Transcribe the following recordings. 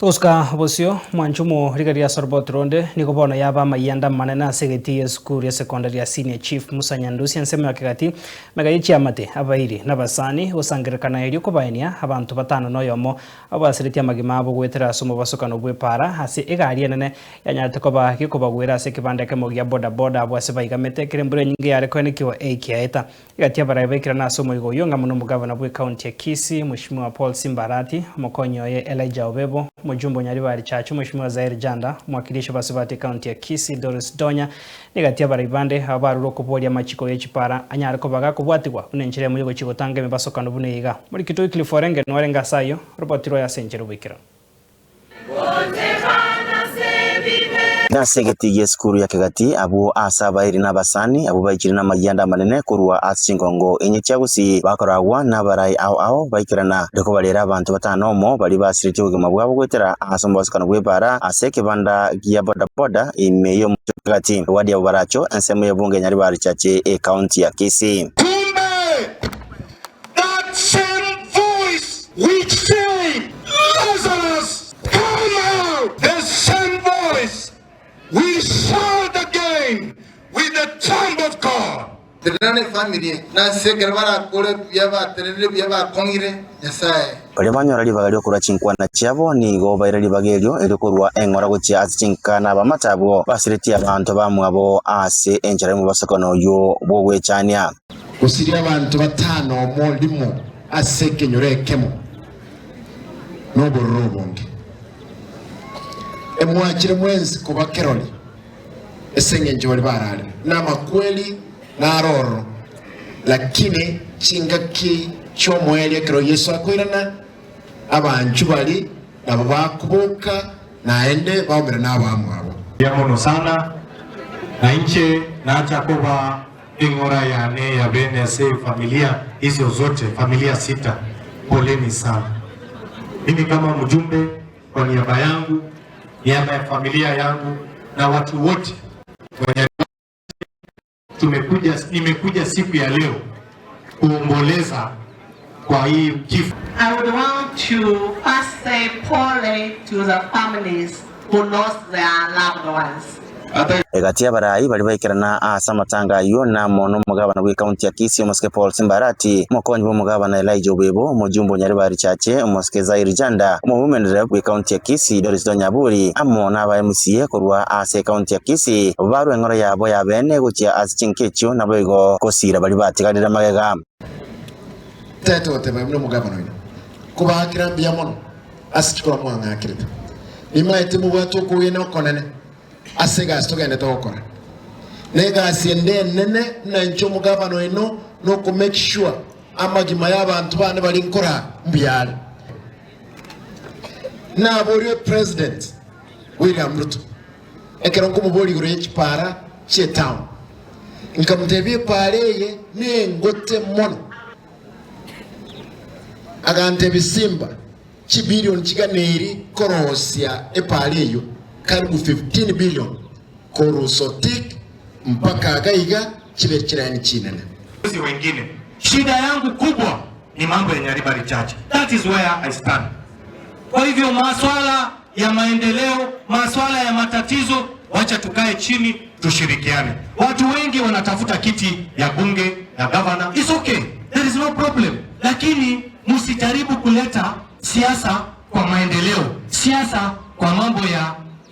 Tuska bosio mwanchumo rigaria sorbot ronde niko bono yaba mayanda manena segeti ya skuru ya secondary ya senior chief Musa Nyandusi ansema yakati megayichi amate abairi nabasani usangirekana eri kubaenia abantu batano noyomo abasiriti amagima abo gwetera somo basokano bwepara hasi egari nene yanyate koba kikobagwera se kibande ke mogia boda boda abwase baigamete kirembure nyingi yare kwene kiwa ekiaeta igatia barabekira na somo igo yonga muno mugavana bwe county ya Kisii Mheshimiwa Paul Simbarati mokonyo ye Elijah Obebo mujumbo nyaribari chachu Mheshimiwa Zaire Janda mwakilishi basibati county ya Kisii Doris Donya negatia baribande abaru kubolia machiko yechipara anyare kobaga kubwatigwa unenchire muyigo chigotanga mebasokano buneiga muri kitoi Cliforenge nwarenga sayo robotiro ya senjero bikira na segeti yeskuru ya kegati abu asabairi nabasani abu baikiri na mayanda manene kurwa asingongo enye chagusi bakoragwa nabarai ao baikirana deko balera abantu batano mo bali basiriti kugema bwabo gwetera asomboskano bwebara aseke banda giya boda boda imeyo mukati wadi ya baracho ensemo yebunge nyari bari chache county ya Kisii. That same voice which said Lazarus come out, the same voice we shout again with the trump of God. The Nane family na sekerwara kole yaba terere yaba kongire yasaye. Bali banyora libagalyo kura chinkwana chabo ni go bairali bagelyo elikurwa engora guchi azichinkana bamatabwo basiriti abantu bamwabo ase enjare mu basokono yo bogwe chania kusiri abantu batano mo limo aseke nyorekemo no borobonge emwakire mwenzi kuba Keroli esengenje wali barali na makweli na roro lakini chingaki chomwele kero Yesu akwirana abanju bali nabo bakubuka naende baomera nabamwabo yamono sana na nche na acha kuba ingora yane ya BNSA familia hizo zote familia 6 poleni sana. Mimi kama mjumbe kwa niaba yangu, niaba ya familia yangu na watu wote nimekuja siku ya leo kuomboleza kwa hii kifo. I would want to first say poorly to the families who lost their loved ones. Egatia barai bali baikirana asa matanga yo na mono mugabana bwe county ya Kisii Moske Paul Simbarati mokonyi bo mugabana Elijah Obebo mujumbo nyari bari chache Moske Zaire Janda mo women rep bwe county ya Kisii Doris Donya buri amo na ba MCA kurwa ase county ya Kisii baru engora yabo ya bene guchia asichinkecho na bego kosira bali batigadira magega teto tebe mno mugabana ino kuba akirambia mono asichikora mwanga akirita imaite mu watu kuyena konene asega stogende tokora nega asiende nene na ncho mugabano eno no ku make sure amagima y'abantu bane bali nkora mbyali na bori president William Ruto ekero kumuboli gure chipara che town nkamutebye pareye ne ngote mono agante bisimba chibilion chiganeri korosia epareyo karibu 15 billion korosotik mpaka gaiga chibe chirani chinene wengine. Shida yangu kubwa ni mambo ya Nyaribari Church. That is where I stand. Kwa hivyo masuala ya maendeleo, masuala ya matatizo, wacha tukae chini tushirikiane. Watu wengi wanatafuta kiti ya bunge, ya governor. It's okay. There is no problem. Lakini msijaribu kuleta siasa kwa maendeleo, siasa kwa mambo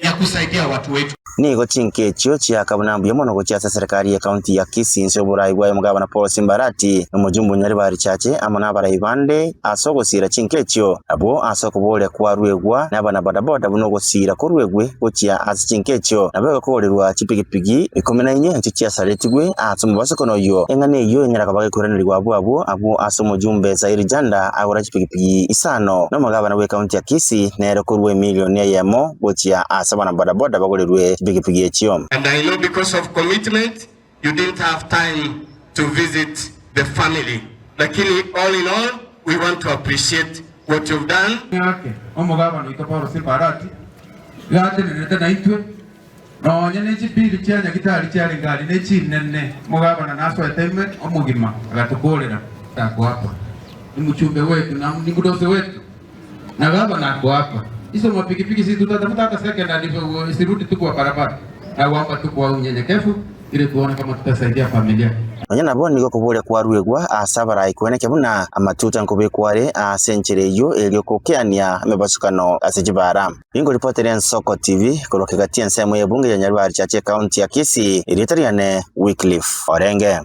ya kusaidia watu wetu. Ni gochinke chio chia kabunambu ya mono gochia serikali ya county ya Kisii nsoburai bwa mugabana Paul Simbarati nomujumbo nyari bari chache amana barai bande asogosira chinke chio abo asokobole kwa rwegwa nabana bodaboda buno gosira ko rwegwe gochia azichinke chio nabego kolerwa chipigipigi 14 nchichia saretigwe atsumu basokono yo engane yo nyara kabage koraniri abo asomujumbe Zaire Janda agora chipigipigi isano no mugabana we county ya Kisii nero kurwe milioni yamo gochia asabana bodaboda bagolerwe and I know because of commitment you didn't have time to visit the family, lakini all in all we want to appreciate what you've done. Yake omugabano ikaporo Simbarati yate nete naitwe no nyene chipili cyanya gitari cyari ngali ne chinene mugabana naso eteme omugima agatukolera tako hapa ni mchumbe wetu na ni kudose wetu na gabana ako hapa hizo mapikipiki si tutatafuta hata second ndivyo isirudi tu kwa barabara. Na wapa tu kwa unyenyekevu ili tuone kama tutasaidia familia. Onye nabo niko kubule kwa ruegwa asabara ikwoneke buna amatuta nkubikware asenchire yo eliokokeania mebasukano asejibara. Ingo reporter ya Soko TV kolokega tiense mu yebunge ya Nyaribari chache county ya Kisii Eritariane Wycliffe Orenge.